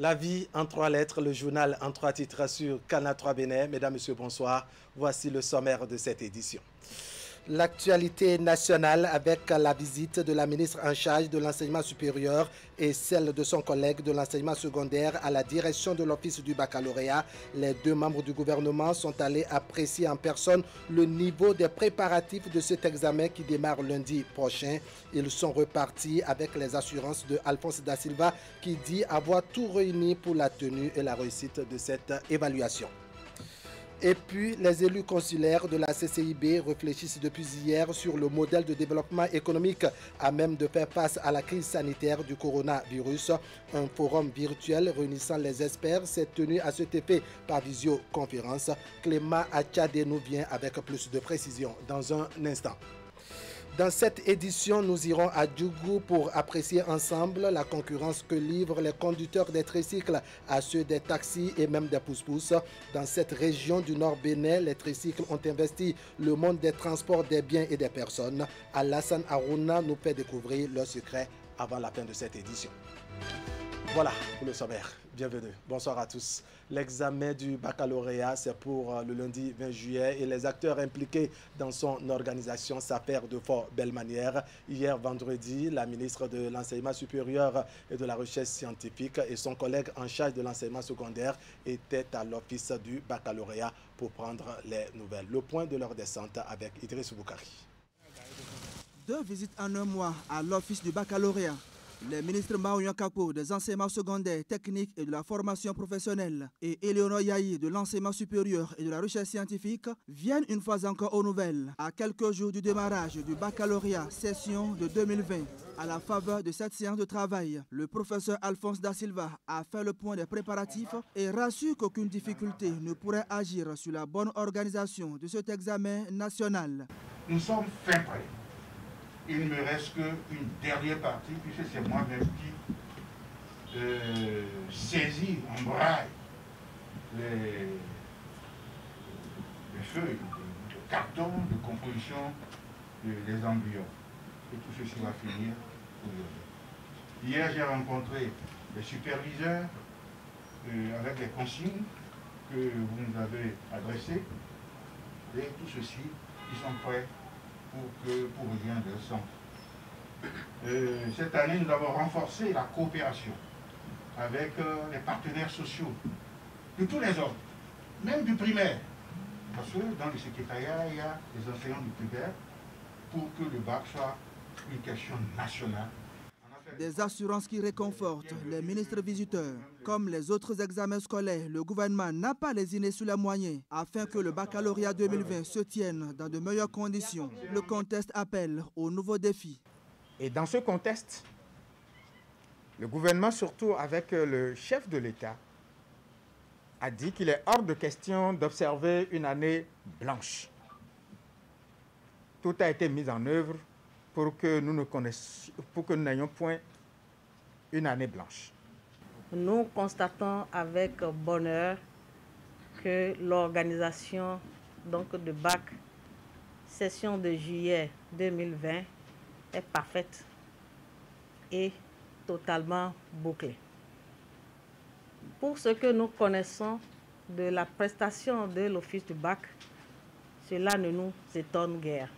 La vie en 3 lettres, le journal en 3 titres sur Canal 3 Bénin. Mesdames, Messieurs, bonsoir. Voici le sommaire de cette édition. L'actualité nationale avec la visite de la ministre en charge de l'enseignement supérieur et celle de son collègue de l'enseignement secondaire à la direction de l'office du baccalauréat. Les deux membres du gouvernement sont allés apprécier en personne le niveau des préparatifs de cet examen qui démarre lundi prochain. Ils sont repartis avec les assurances de Alphonse Da Silva qui dit avoir tout réuni pour la tenue et la réussite de cette évaluation. Et puis, les élus consulaires de la CCIB réfléchissent depuis hier sur le modèle de développement économique à même de faire face à la crise sanitaire du coronavirus. Un forum virtuel réunissant les experts s'est tenu à cet effet par visioconférence. Clément Achadé nous vient avec plus de précision dans un instant. Dans cette édition, nous irons à Djougou pour apprécier ensemble la concurrence que livrent les conducteurs des tricycles à ceux des taxis et même des pousse-pousse. Dans cette région du Nord Bénin, les tricycles ont investi le monde des transports des biens et des personnes. Alassane Harouna nous fait découvrir leurs secrets avant la fin de cette édition. Voilà pour le sommaire. Bienvenue. Bonsoir à tous. L'examen du baccalauréat, c'est pour le lundi 20 juillet et les acteurs impliqués dans son organisation s'affairent de fort belle manière. Hier vendredi, la ministre de l'Enseignement supérieur et de la Recherche scientifique et son collègue en charge de l'enseignement secondaire étaient à l'office du baccalauréat pour prendre les nouvelles. Le point de leur descente avec Idriss Boukari. 2 visites en un mois à l'office du baccalauréat. Les ministres Maouyan Kako des enseignements secondaires, techniques et de la formation professionnelle et Eleonore Yahi de l'enseignement supérieur et de la recherche scientifique viennent une fois encore aux nouvelles à quelques jours du démarrage du baccalauréat session de 2020. À la faveur de cette séance de travail, le professeur Alphonse Da Silva a fait le point des préparatifs et rassure qu'aucune difficulté ne pourrait agir sur la bonne organisation de cet examen national. Nous sommes fin prêts. Il ne me reste qu'une dernière partie, puisque c'est moi-même qui saisis en braille les feuilles de carton de composition des embryons. Et tout ceci va finir aujourd'hui. Hier, j'ai rencontré les superviseurs avec les consignes que vous nous avez adressées. Et tout ceci, ils sont prêts pour rien de centre. Cette année, nous avons renforcé la coopération avec les partenaires sociaux de tous les ordres, même du primaire. Parce que dans le secrétariat, il y a les enseignants du primaire pour que le bac soit une question nationale. Des assurances qui réconfortent les ministres visiteurs. Comme les autres examens scolaires, le gouvernement n'a pas lésiné sur les moyens afin que le baccalauréat 2020 se tienne dans de meilleures conditions. Le contexte appelle aux nouveaux défis. Et dans ce contexte, le gouvernement, surtout avec le chef de l'État, a dit qu'il est hors de question d'observer une année blanche. Tout a été mis en œuvre pour que nous n'ayons point une année blanche. Nous constatons avec bonheur que l'organisation de bac session de juillet 2020 est parfaite et totalement bouclée. Pour ce que nous connaissons de la prestation de l'office du bac, cela ne nous étonne guère.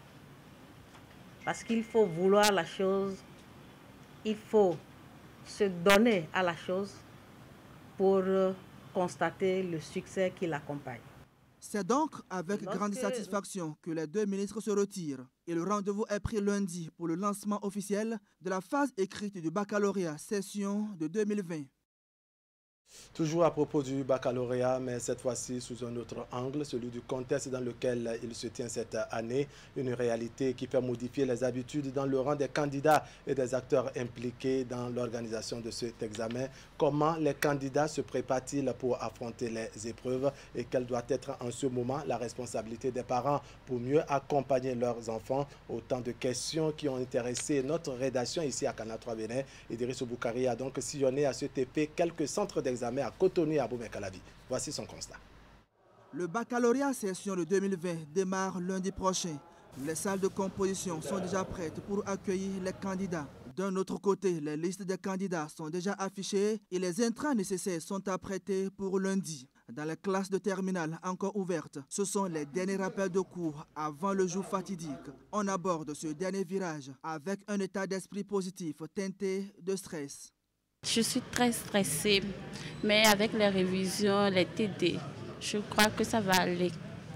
Parce qu'il faut vouloir la chose, il faut se donner à la chose pour constater le succès qui l'accompagne. C'est donc avec grande satisfaction que les 2 ministres se retirent. Et le rendez-vous est pris lundi pour le lancement officiel de la phase écrite du baccalauréat session de 2020. Toujours à propos du baccalauréat, mais cette fois-ci sous un autre angle, celui du contexte dans lequel il se tient cette année. Une réalité qui fait modifier les habitudes dans le rang des candidats et des acteurs impliqués dans l'organisation de cet examen. Comment les candidats se préparent-ils pour affronter les épreuves et quelle doit être en ce moment la responsabilité des parents pour mieux accompagner leurs enfants? Autant de questions qui ont intéressé notre rédaction ici à Canal 3 Bénin. Idriss Boukari a donc sillonné à cet effet quelques centres d'examen à Cotonou et à Boumé-Calavi. Voici son constat. Le baccalauréat session de 2020 démarre lundi prochain. Les salles de composition sont déjà prêtes pour accueillir les candidats. D'un autre côté, les listes des candidats sont déjà affichées et les intrants nécessaires sont apprêtés pour lundi. Dans les classes de terminale encore ouvertes, ce sont les derniers rappels de cours avant le jour fatidique. On aborde ce dernier virage avec un état d'esprit positif teinté de stress. Je suis très stressée, mais avec les révisions, les TD, je crois que ça va aller.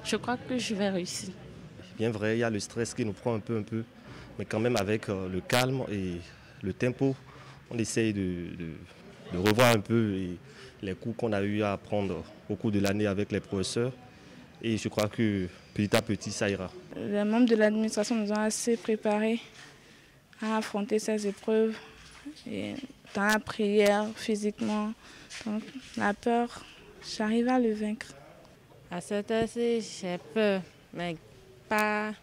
Je crois que je vais réussir. Bien vrai, il y a le stress qui nous prend un peu, mais quand même avec le calme et le tempo, on essaye de revoir un peu les cours qu'on a eu à apprendre au cours de l'année avec les professeurs. Et je crois que petit à petit, ça ira. Les membres de l'administration nous ont assez préparés à affronter ces épreuves. Et dans la prière, physiquement, donc, la peur, j'arrive à le vaincre. À cette heure-ci, j'ai peur, mais par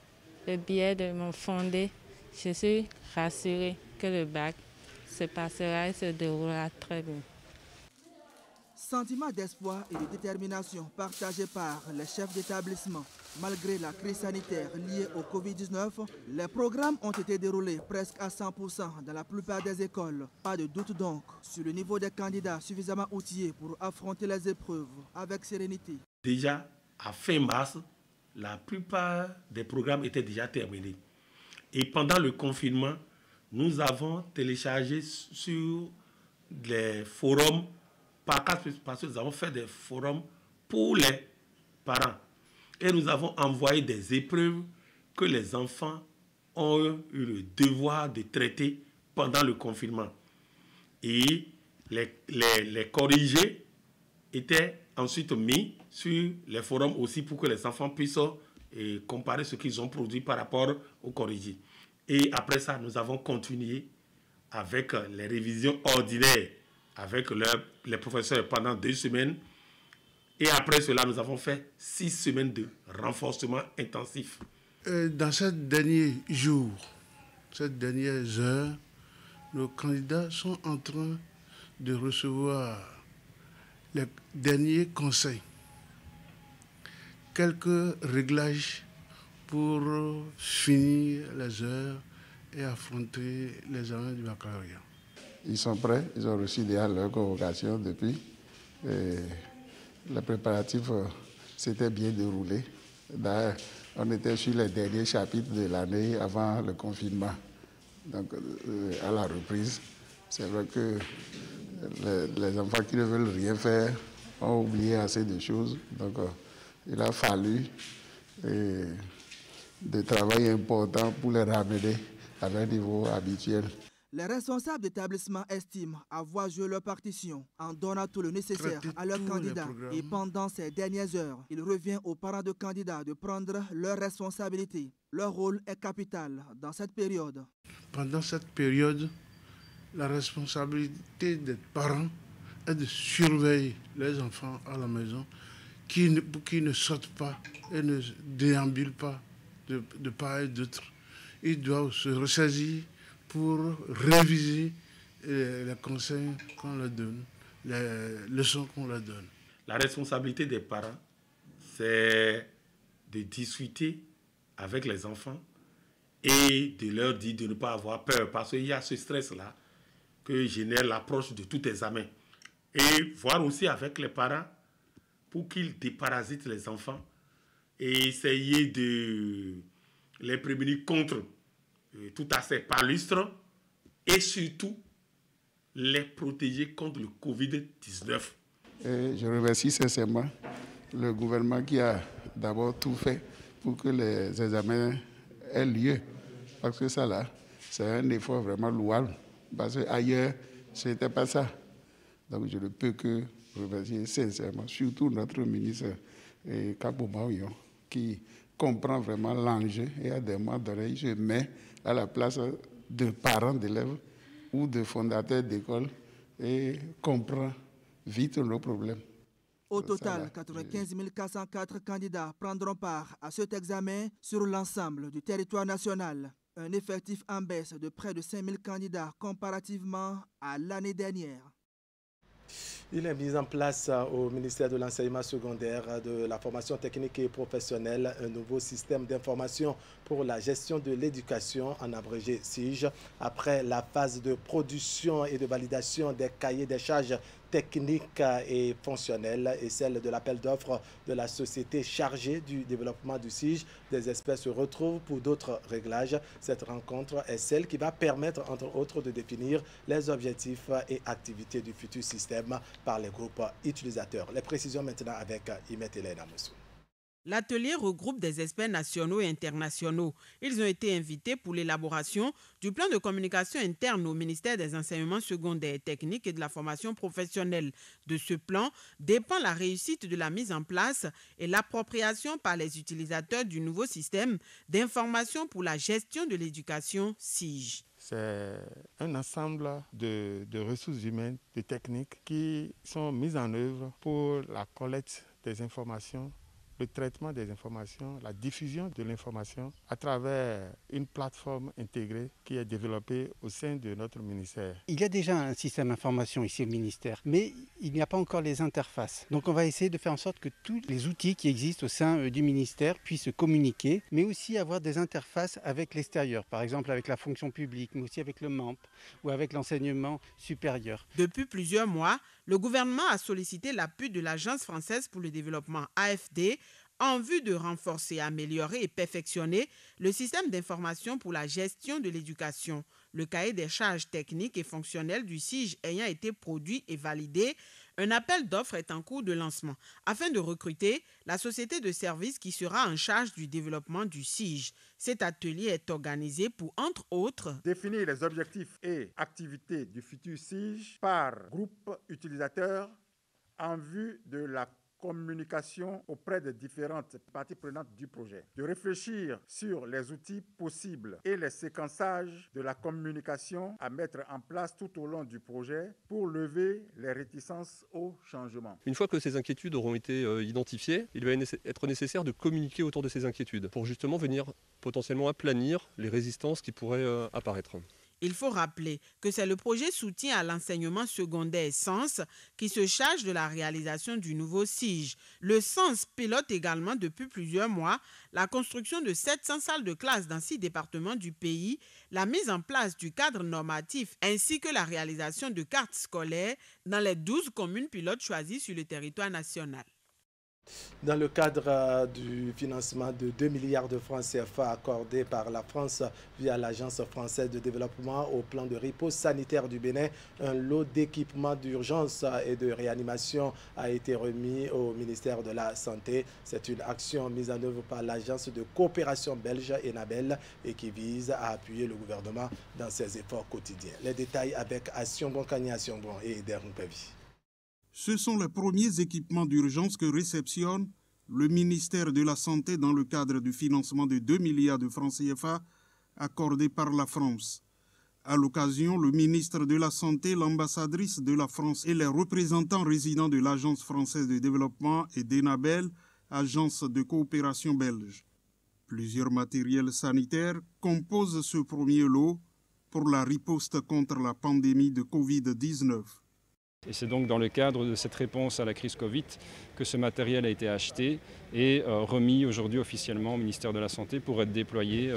le biais de mon fondé, je suis rassurée que le bac se passera et se déroulera très bien. Sentiment d'espoir et de détermination partagé par les chefs d'établissement. Malgré la crise sanitaire liée au Covid-19, les programmes ont été déroulés presque à 100% dans la plupart des écoles. Pas de doute donc sur le niveau des candidats suffisamment outillés pour affronter les épreuves avec sérénité. Déjà, à fin mars, la plupart des programmes étaient déjà terminés. Et pendant le confinement, nous avons téléchargé sur les forums, parce que nous avons fait des forums pour les parents. Et nous avons envoyé des épreuves que les enfants ont eu le devoir de traiter pendant le confinement. Et les corrigés étaient ensuite mis sur les forums aussi pour que les enfants puissent comparer ce qu'ils ont produit par rapport aux corrigés. Et après ça, nous avons continué avec les révisions ordinaires avec les professeurs pendant 2 semaines. Et après cela, nous avons fait 6 semaines de renforcement intensif. Dans ces derniers jours, ces dernières heures, nos candidats sont en train de recevoir les derniers conseils. Quelques réglages pour finir les heures et affronter les examens du baccalauréat. Ils sont prêts, ils ont reçu déjà leur convocation depuis. Et les préparatifs s'étaient bien déroulés. D'ailleurs, on était sur les derniers chapitres de l'année avant le confinement. Donc, à la reprise, c'est vrai que les enfants qui ne veulent rien faire ont oublié assez de choses. Donc, il a fallu des travail importants pour les ramener à leur niveau habituel. Les responsables d'établissement estiment avoir joué leur partition en donnant tout le nécessaire à leurs candidats. Et pendant ces dernières heures, il revient aux parents de candidats de prendre leurs responsabilités. Leur rôle est capital dans cette période. Pendant cette période, la responsabilité des parents est de surveiller les enfants à la maison, qui ne sortent pas et ne déambulent pas de part et d'autre. Ils doivent se ressaisir pour réviser les conseils qu'on leur donne, les leçons qu'on leur donne. La responsabilité des parents, c'est de discuter avec les enfants et de leur dire de ne pas avoir peur, parce qu'il y a ce stress-là que génère l'approche de tout examen. Et voir aussi avec les parents pour qu'ils déparasitent les enfants et essayer de les prévenir contre tout accès palustre et surtout les protéger contre le Covid-19. Et je remercie sincèrement le gouvernement qui a d'abord tout fait pour que les examens aient lieu. Parce que ça là, c'est un effort vraiment louable. Parce qu'ailleurs, ce n'était pas ça. Donc je ne peux que remercier sincèrement, surtout notre ministre Kabo Maoyon, qui comprend vraiment l'enjeu et à des moments d'oreille, je mets à la place de parents d'élèves ou de fondateurs d'écoles et comprend vite nos problèmes. Au total, 95 404 candidats prendront part à cet examen sur l'ensemble du territoire national. Un effectif en baisse de près de 5 000 candidats comparativement à l'année dernière. Il est mis en place au ministère de l'Enseignement secondaire, de la formation technique et professionnelle, un nouveau système d'information pour la gestion de l'éducation, en abrégé SIGE, après la phase de production et de validation des cahiers des charges techniques et fonctionnelles et celle de l'appel d'offres de la société chargée du développement du SIGE. Des experts se retrouvent pour d'autres réglages. Cette rencontre est celle qui va permettre, entre autres, de définir les objectifs et activités du futur système par les groupes utilisateurs. Les précisions maintenant avec Imet Elena Moussou. L'atelier regroupe des experts nationaux et internationaux. Ils ont été invités pour l'élaboration du plan de communication interne au ministère des Enseignements secondaires, techniques et de la formation professionnelle. De ce plan dépend la réussite de la mise en place et l'appropriation par les utilisateurs du nouveau système d'information pour la gestion de l'éducation SIGE. C'est un ensemble de ressources humaines, de techniques qui sont mises en œuvre pour la collecte des informations, le traitement des informations, la diffusion de l'information à travers une plateforme intégrée qui est développée au sein de notre ministère. Il y a déjà un système d'information ici au ministère, mais il n'y a pas encore les interfaces. Donc on va essayer de faire en sorte que tous les outils qui existent au sein du ministère puissent communiquer, mais aussi avoir des interfaces avec l'extérieur, par exemple avec la fonction publique, mais aussi avec le MAMP ou avec l'enseignement supérieur. Depuis plusieurs mois, le gouvernement a sollicité l'appui de l'Agence française pour le développement AFD en vue de renforcer, améliorer et perfectionner le système d'information pour la gestion de l'éducation. Le cahier des charges techniques et fonctionnelles du SIGE ayant été produit et validé, un appel d'offres est en cours de lancement afin de recruter la société de services qui sera en charge du développement du SIGE. Cet atelier est organisé pour, entre autres, définir les objectifs et activités du futur SIGE par groupe utilisateur en vue de la communication auprès des différentes parties prenantes du projet, de réfléchir sur les outils possibles et les séquençages de la communication à mettre en place tout au long du projet pour lever les réticences au changement. Une fois que ces inquiétudes auront été identifiées, il va être nécessaire de communiquer autour de ces inquiétudes pour justement venir potentiellement aplanir les résistances qui pourraient apparaître. Il faut rappeler que c'est le projet soutien à l'enseignement secondaire SENS qui se charge de la réalisation du nouveau SIGE. Le SENS pilote également depuis plusieurs mois la construction de 700 salles de classe dans 6 départements du pays, la mise en place du cadre normatif ainsi que la réalisation de cartes scolaires dans les 12 communes pilotes choisies sur le territoire national. Dans le cadre du financement de 2 milliards de francs CFA accordés par la France via l'Agence française de développement au plan de riposte sanitaire du Bénin, un lot d'équipements d'urgence et de réanimation a été remis au ministère de la Santé. C'est une action mise en œuvre par l'Agence de coopération belge ENABEL et qui vise à appuyer le gouvernement dans ses efforts quotidiens. Les détails avec Asiongon Kanya Asiongon et Eder Mpevi. Ce sont les premiers équipements d'urgence que réceptionne le ministère de la Santé dans le cadre du financement de 2 milliards de francs CFA accordés par la France. À l'occasion, le ministre de la Santé, l'ambassadrice de la France et les représentants résidents de l'Agence française de développement et d'ENABEL, agence de coopération belge. Plusieurs matériels sanitaires composent ce premier lot pour la riposte contre la pandémie de Covid-19. Et c'est donc dans le cadre de cette réponse à la crise Covid que ce matériel a été acheté et remis aujourd'hui officiellement au ministère de la Santé pour être déployé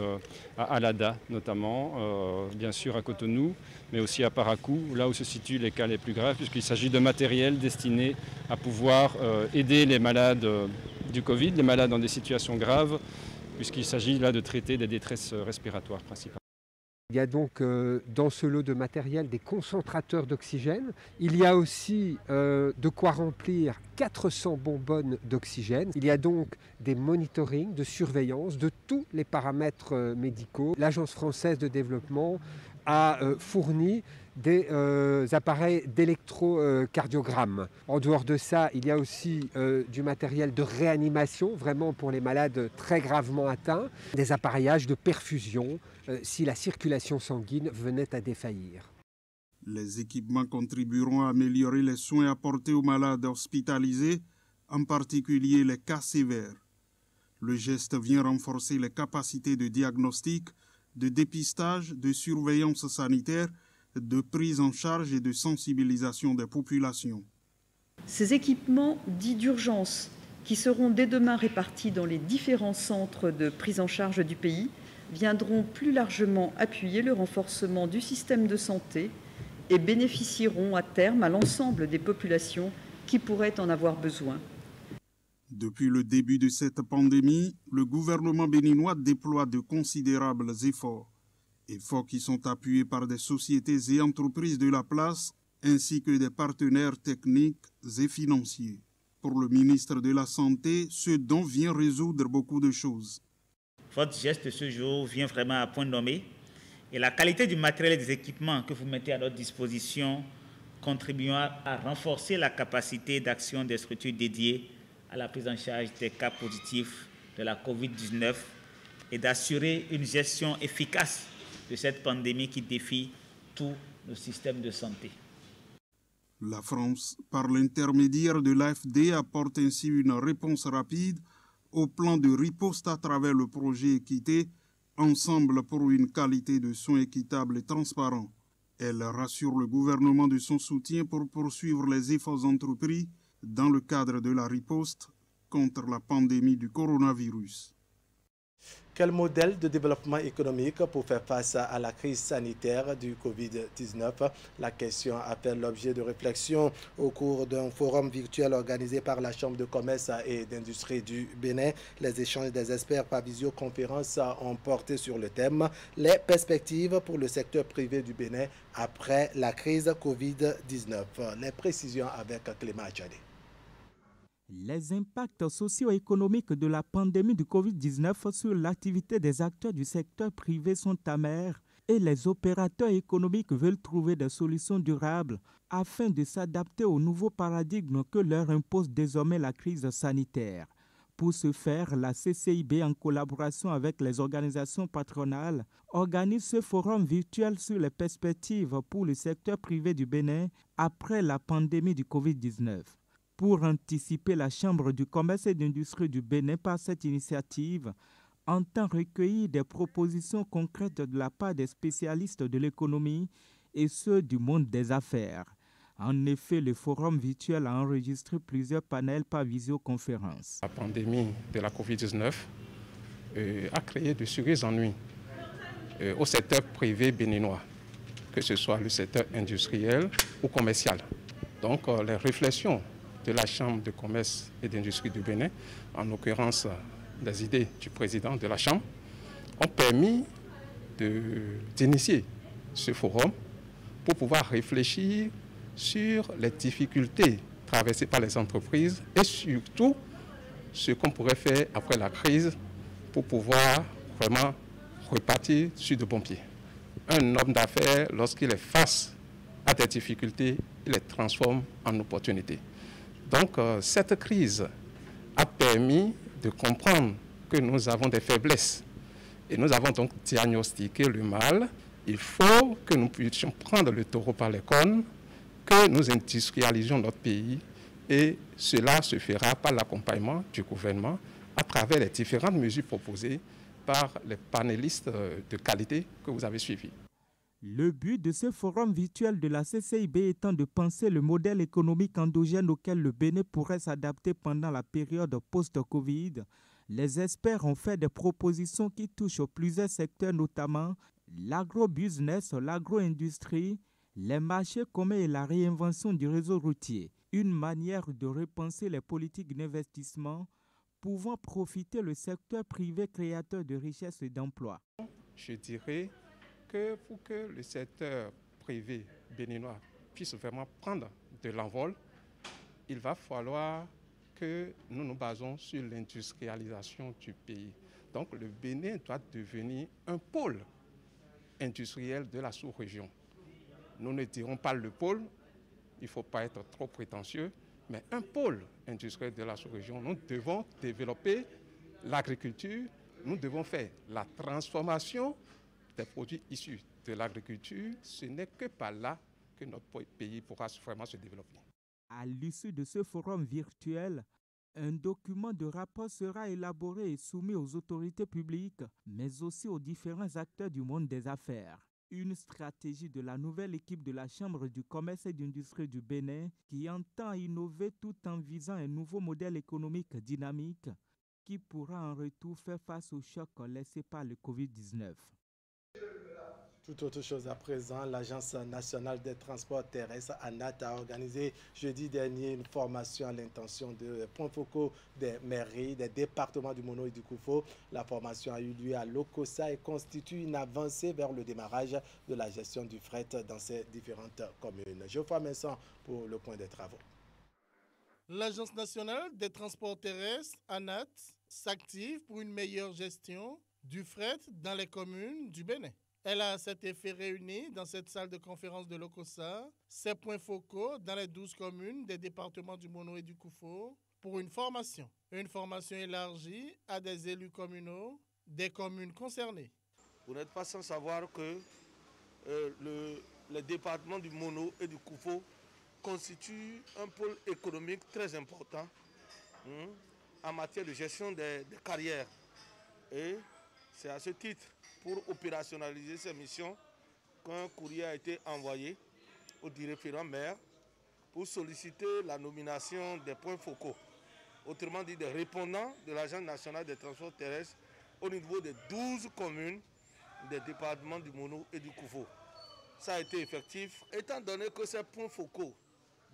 à Alada notamment, bien sûr à Cotonou, mais aussi à Parakou, là où se situent les cas les plus graves, puisqu'il s'agit de matériel destiné à pouvoir aider les malades du Covid, les malades dans des situations graves, puisqu'il s'agit là de traiter des détresses respiratoires principalement. Il y a donc dans ce lot de matériel des concentrateurs d'oxygène. Il y a aussi de quoi remplir 400 bonbonnes d'oxygène. Il y a donc des monitorings de surveillance de tous les paramètres médicaux. L'Agence française de développement a fourni des appareils d'électrocardiogramme. En dehors de ça, il y a aussi du matériel de réanimation, vraiment pour les malades très gravement atteints, des appareillages de perfusion si la circulation sanguine venait à défaillir. Les équipements contribueront à améliorer les soins apportés aux malades hospitalisés, en particulier les cas sévères. Le geste vient renforcer les capacités de diagnostic, de dépistage, de surveillance sanitaire, de prise en charge et de sensibilisation des populations. Ces équipements dits d'urgence, qui seront dès demain répartis dans les différents centres de prise en charge du pays, viendront plus largement appuyer le renforcement du système de santé et bénéficieront à terme à l'ensemble des populations qui pourraient en avoir besoin. Depuis le début de cette pandémie, le gouvernement béninois déploie de considérables efforts qui sont appuyés par des sociétés et entreprises de la place ainsi que des partenaires techniques et financiers. Pour le ministre de la Santé, ce don vient résoudre beaucoup de choses. Votre geste ce jour vient vraiment à point nommé et la qualité du matériel et des équipements que vous mettez à notre disposition contribuera à renforcer la capacité d'action des structures dédiées à la prise en charge des cas positifs de la COVID-19 et d'assurer une gestion efficace de cette pandémie qui défie tous nos systèmes de santé. La France, par l'intermédiaire de l'AFD, apporte ainsi une réponse rapide au plan de riposte à travers le projet Équité, ensemble pour une qualité de soins équitable et transparent. Elle rassure le gouvernement de son soutien pour poursuivre les efforts entrepris dans le cadre de la riposte contre la pandémie du coronavirus. Quel modèle de développement économique pour faire face à la crise sanitaire du Covid-19? La question a fait l'objet de réflexion au cours d'un forum virtuel organisé par la Chambre de commerce et d'industrie du Bénin. Les échanges des experts par visioconférence ont porté sur le thème « Les perspectives pour le secteur privé du Bénin après la crise Covid-19 ». Les précisions avec Clément Adjadé. Les impacts socio-économiques de la pandémie du Covid-19 sur l'activité des acteurs du secteur privé sont amers et les opérateurs économiques veulent trouver des solutions durables afin de s'adapter au nouveau paradigme que leur impose désormais la crise sanitaire. Pour ce faire, la CCIB, en collaboration avec les organisations patronales, organise ce forum virtuel sur les perspectives pour le secteur privé du Bénin après la pandémie du Covid-19. Pour anticiper, la Chambre du commerce et d'industrie du Bénin, par cette initiative, entend recueillir des propositions concrètes de la part des spécialistes de l'économie et ceux du monde des affaires. En effet, le forum virtuel a enregistré plusieurs panels par visioconférence. La pandémie de la COVID-19 a créé de sérieux ennuis au secteur privé béninois, que ce soit le secteur industriel ou commercial. Donc, les réflexions de la Chambre de commerce et d'industrie du Bénin, en l'occurrence des idées du président de la Chambre, ont permis d'initier ce forum pour pouvoir réfléchir sur les difficultés traversées par les entreprises et surtout ce qu'on pourrait faire après la crise pour pouvoir vraiment repartir sur de bons pieds. Un homme d'affaires, lorsqu'il est face à des difficultés, il les transforme en opportunités. Donc, cette crise a permis de comprendre que nous avons des faiblesses. Et nous avons donc diagnostiqué le mal. Il faut que nous puissions prendre le taureau par les cornes, que nous industrialisions notre pays. Et cela se fera par l'accompagnement du gouvernement à travers les différentes mesures proposées par les panélistes de qualité que vous avez suivis. Le but de ce forum virtuel de la CCIB étant de penser le modèle économique endogène auquel le Bénin pourrait s'adapter pendant la période post-Covid, les experts ont fait des propositions qui touchent plusieurs secteurs, notamment l'agro-business, l'agro-industrie, les marchés communs et la réinvention du réseau routier. Une manière de repenser les politiques d'investissement pouvant profiter le secteur privé créateur de richesses et d'emplois. Je dirais que pour que le secteur privé béninois puisse vraiment prendre de l'envol, il va falloir que nous nous basons sur l'industrialisation du pays. Donc le Bénin doit devenir un pôle industriel de la sous-région. Nous ne dirons pas le pôle, il ne faut pas être trop prétentieux, mais un pôle industriel de la sous-région. Nous devons développer l'agriculture, nous devons faire la transformation des produits issus de l'agriculture. Ce n'est que par là que notre pays pourra vraiment se développer. À l'issue de ce forum virtuel, un document de rapport sera élaboré et soumis aux autorités publiques, mais aussi aux différents acteurs du monde des affaires. Une stratégie de la nouvelle équipe de la Chambre du commerce et d'industrie du Bénin qui entend innover tout en visant un nouveau modèle économique dynamique qui pourra en retour faire face au choc laissé par le Covid-19. Tout autre chose à présent, l'Agence nationale des transports terrestres, ANAT, a organisé jeudi dernier une formation à l'intention de points focaux des mairies, des départements du Mono et du Koufo. La formation a eu lieu à Lokossa et constitue une avancée vers le démarrage de la gestion du fret dans ces différentes communes. Geoffroy Vincent pour le point des travaux. L'Agence nationale des transports terrestres, ANAT, s'active pour une meilleure gestion du fret dans les communes du Bénin. Elle a à cet effet réuni dans cette salle de conférence de Lokossa ses points focaux dans les 12 communes des départements du Mono et du Koufo pour une formation élargie à des élus communaux des communes concernées. Vous n'êtes pas sans savoir que les départements du Mono et du Koufo constituent un pôle économique très important en matière de gestion des carrières. Et c'est à ce titre, pour opérationnaliser ces missions, qu'un courrier a été envoyé aux différents maires pour solliciter la nomination des points focaux, autrement dit des répondants de l'Agence nationale des transports terrestres au niveau des 12 communes des départements du Mono et du Koufo. Ça a été effectif, étant donné que ces points focaux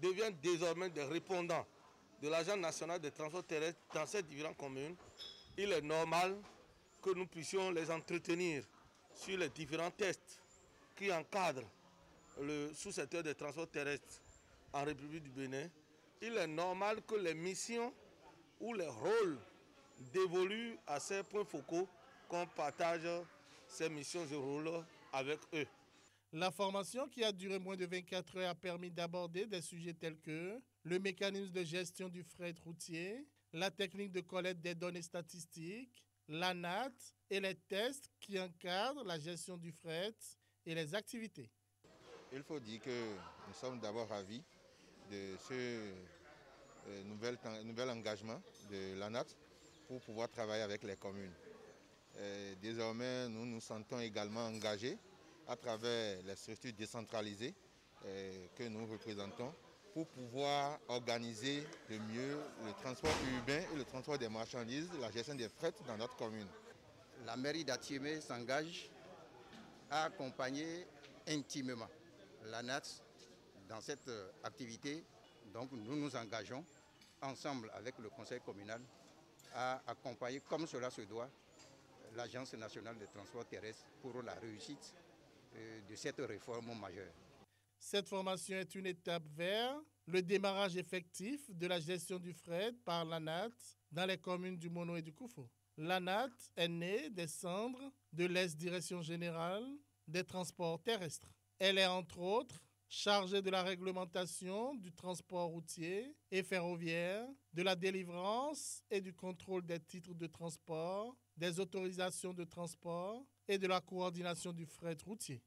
deviennent désormais des répondants de l'Agence nationale des transports terrestres dans ces différentes communes. Il est normal que nous puissions les entretenir sur les différents tests qui encadrent le sous-secteur des transports terrestres en République du Bénin. Il est normal que les missions ou les rôles dévolus à ces points focaux, qu'on partage ces missions et rôles avec eux. La formation qui a duré moins de 24 heures a permis d'aborder des sujets tels que le mécanisme de gestion du fret routier, la technique de collecte des données statistiques, l'ANAT et les tests qui encadrent la gestion du fret et les activités. Il faut dire que nous sommes d'abord ravis de ce nouvel engagement de l'ANAT pour pouvoir travailler avec les communes. Désormais, nous nous sentons également engagés à travers les structures décentralisées que nous représentons pour pouvoir organiser de mieux le transport urbain et le transport des marchandises, la gestion des fret dans notre commune. La mairie d'Atiémé s'engage à accompagner intimement l'ANAT dans cette activité. Donc nous nous engageons ensemble avec le conseil communal à accompagner comme cela se doit l'Agence nationale des transports terrestres pour la réussite de cette réforme majeure. Cette formation est une étape vers le démarrage effectif de la gestion du fret par l'ANAT dans les communes du Mono et du Koufo. L'ANAT est née des cendres de l'ex-direction générale des transports terrestres. Elle est entre autres chargée de la réglementation du transport routier et ferroviaire, de la délivrance et du contrôle des titres de transport, des autorisations de transport et de la coordination du fret routier.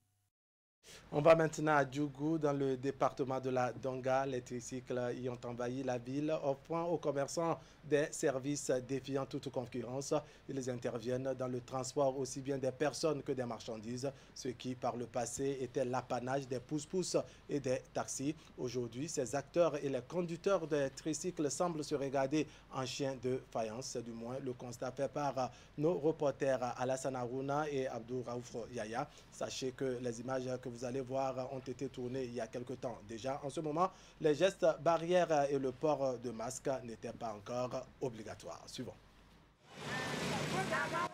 On va maintenant à Djougou, dans le département de la Donga. Les tricycles y ont envahi la ville, offrant aux commerçants des services défiant toute concurrence. Ils interviennent dans le transport aussi bien des personnes que des marchandises, ce qui par le passé était l'apanage des pousse-pousse et des taxis. Aujourd'hui, ces acteurs et les conducteurs des tricycles semblent se regarder en chien de faïence. Du moins, le constat fait par nos reporters Alassane Harouna et Abdou Raouf Yaya. Sachez que les images que vous allez voir ont été tournées il y a quelque temps déjà. En ce moment, les gestes barrières et le port de masque n'étaient pas encore obligatoires. Suivons.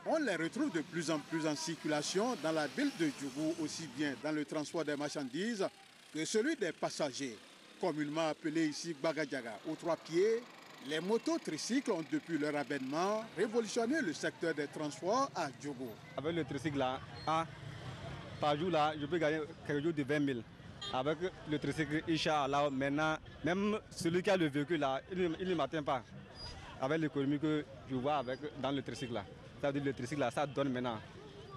On les retrouve de plus en plus en circulation dans la ville de Djougou, aussi bien dans le transport des marchandises que celui des passagers. Communément appelé ici Bagadjaga, aux trois pieds, les motos tricycles ont depuis leur avènement révolutionné le secteur des transports à Djougou. Avec le tricycle là, par jour là, je peux gagner quelque chose de 20 000. Avec le tricycle, Inch'Allah, maintenant, même celui qui a le véhicule là, il ne m'atteint pas. Avec l'économie que je vois dans le tricycle là. Ça veut dire le tricycle là, ça donne maintenant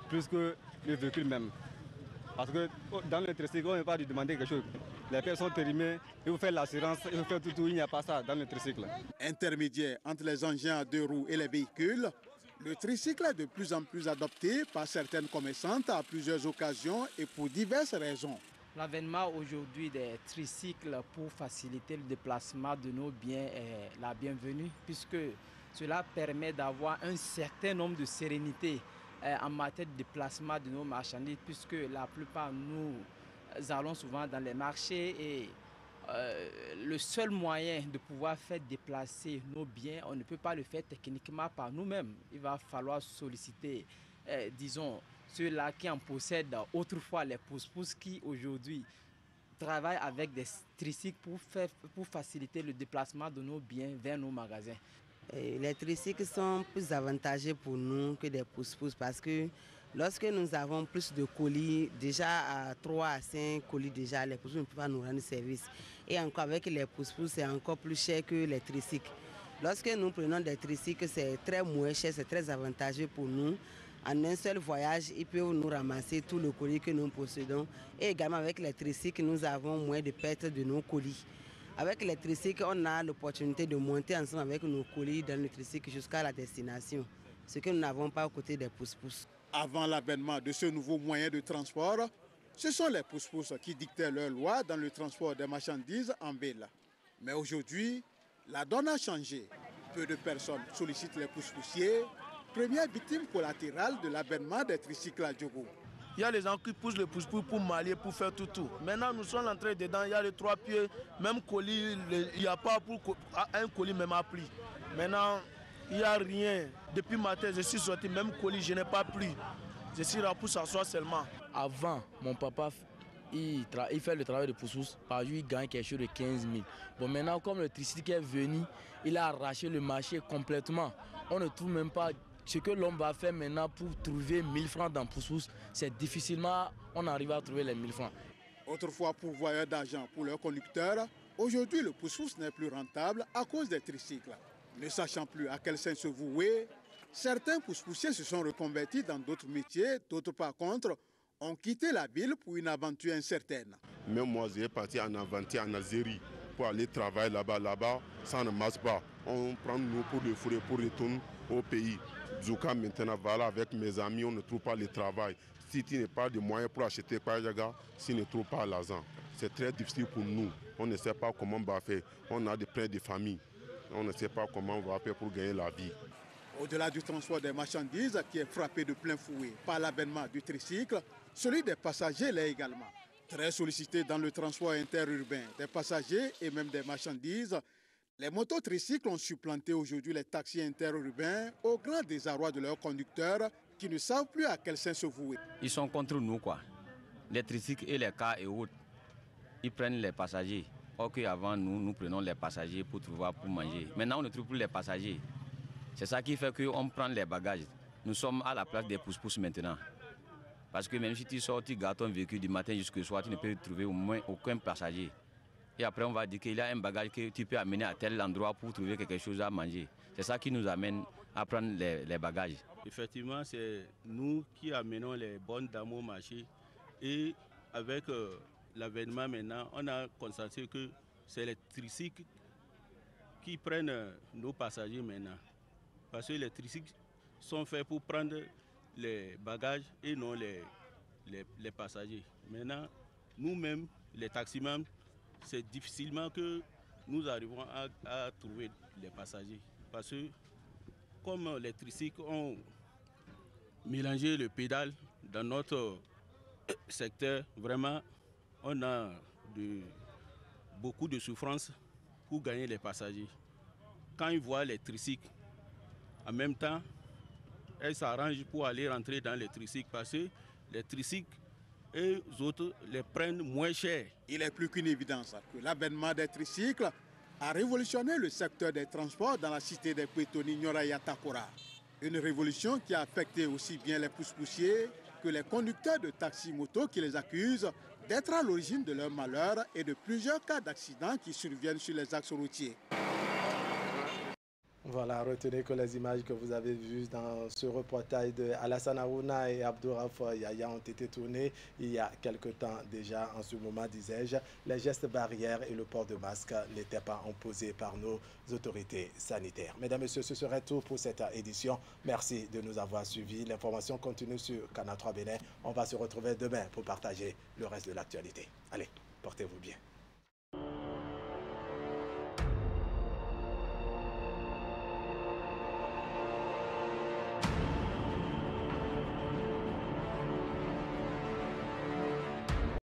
plus que le véhicule même. Parce que dans le tricycle, on ne peut pas lui demander quelque chose. Les personnes sont périmées, il faut faire l'assurance, il faut faire tout, il n'y a pas ça dans le tricycle. Intermédiaire entre les engins à deux roues et les véhicules, Le tricycle est de plus en plus adopté par certaines commerçantes à plusieurs occasions et pour diverses raisons. L'avènement aujourd'hui des tricycles pour faciliter le déplacement de nos biens est la bienvenue, puisque cela permet d'avoir un certain nombre de sérénité en matière de déplacement de nos marchandises, puisque la plupart nous allons souvent dans les marchés et le seul moyen de pouvoir faire déplacer nos biens, on ne peut pas le faire techniquement par nous-mêmes. Il va falloir solliciter, disons, ceux-là qui en possèdent autrefois les pousse-pousse qui aujourd'hui travaillent avec des tricycles pour faciliter le déplacement de nos biens vers nos magasins. Les tricycles sont plus avantageux pour nous que des pousse-pousse parce que lorsque nous avons plus de colis, déjà à 3 à 5 colis déjà, les pousse-pousse ne peuvent pas nous rendre service. Et encore avec les pousse-pousse, c'est encore plus cher que les tricycles. Lorsque nous prenons des tricycles, c'est très moins cher, c'est très avantageux pour nous. En un seul voyage, ils peuvent nous ramasser tout le colis que nous possédons. Et également avec les tricycles, nous avons moins de pertes de nos colis. Avec les tricycles, on a l'opportunité de monter ensemble avec nos colis dans le tricycle jusqu'à la destination, ce que nous n'avons pas aux côtés des pousse-pousse. Avant l'avènement de ce nouveau moyen de transport, ce sont les pousse-pousse qui dictaient leurs lois dans le transport des marchandises en ville. Mais aujourd'hui, la donne a changé. Peu de personnes sollicitent les pousse-poussiers, première victime collatérale de l'avènement des tricycles à Diogo. Il y a les gens qui poussent le pousse-pousse pour m'allier, pour faire tout. Maintenant, nous sommes entrés dedans, il y a les 3 pieds, même colis, il n'y a pas pour un colis même à pli. Maintenant, il n'y a rien. Depuis matin, je suis sorti, même colis, je n'ai pas pris. Je suis là pour s'asseoir seulement. Avant, mon papa, il fait le travail de pousse-pousse. Par jour, il gagne quelque chose de 15 000. Bon, maintenant, comme le tricycle est venu, il a arraché le marché complètement. On ne trouve même pas ce que l'homme va faire maintenant pour trouver 1000 francs dans pousse-pousse. C'est difficilement, on arrive à trouver les 1000 francs. Autrefois pourvoyeur d'argent pour leurs conducteurs, aujourd'hui le pousse-pousse n'est plus rentable à cause des tricycles. Ne sachant plus à quel sens se vouer, certains pousse-poussiers se sont reconvertis dans d'autres métiers, d'autres par contre ont quitté la ville pour une aventure incertaine. Même moi, j'ai parti en aventure en Algérie pour aller travailler là-bas. Là-bas, ça ne marche pas. On prend nous pour le fourrer pour retourner au pays. Djouka maintenant, voilà, avec mes amis, on ne trouve pas le travail. Si tu n'as pas de moyens pour acheter Kwajaga, si tu ne trouves pas l'argent, c'est très difficile pour nous. On ne sait pas comment on va faire. On a des prêts de famille. On ne sait pas comment on va faire pour gagner la vie. Au-delà du transport des marchandises qui est frappé de plein fouet par l'avènement du tricycle, celui des passagers l'est également. Très sollicité dans le transport interurbain des passagers et même des marchandises, les mototricycles ont supplanté aujourd'hui les taxis interurbains au grand désarroi de leurs conducteurs qui ne savent plus à quel sens se vouer. Ils sont contre nous, quoi. Les tricycles et les cars et autres, ils prennent les passagers. Or qu'avant, nous prenons les passagers pour manger. Maintenant, on ne trouve plus les passagers. C'est ça qui fait qu'on prend les bagages. Nous sommes à la place des pousse-pousse maintenant. Parce que même si tu sors, tu gardes ton véhicule du matin jusqu'au soir, tu ne peux trouver au moins aucun passager. Et après, on va dire qu'il y a un bagage que tu peux amener à tel endroit pour trouver quelque chose à manger. C'est ça qui nous amène à prendre les bagages. Effectivement, c'est nous qui amenons les bonnes dames au marché. Et avec l'avènement maintenant, on a constaté que c'est les tricycles qui prennent nos passagers maintenant. Parce que les tricycles sont faits pour prendre les bagages et non les passagers. Maintenant, nous-mêmes, les taximans, c'est difficilement que nous arrivons à trouver les passagers. Parce que comme les tricycles ont mélangé le pédale dans notre secteur, vraiment, on a beaucoup de souffrance pour gagner les passagers. Quand ils voient les tricycles, en même temps, elles s'arrangent pour aller rentrer dans les tricycles parce que les tricycles et les autres les prennent moins cher. Il est plus qu'une évidence que l'avènement des tricycles a révolutionné le secteur des transports dans la cité des Pétoni Nyoraya Takora. Une révolution qui a affecté aussi bien les pousse-poussiers que les conducteurs de taxi-moto qui les accusent d'être à l'origine de leur malheur et de plusieurs cas d'accidents qui surviennent sur les axes routiers. Voilà, retenez que les images que vous avez vues dans ce reportage de Alassane Harouna et Abdouraf Yaya ont été tournées il y a quelque temps déjà. En ce moment, disais-je, les gestes barrières et le port de masque n'étaient pas imposés par nos autorités sanitaires. Mesdames et messieurs, ce serait tout pour cette édition. Merci de nous avoir suivis. L'information continue sur Canal 3 Bénin. On va se retrouver demain pour partager le reste de l'actualité. Allez, portez-vous bien.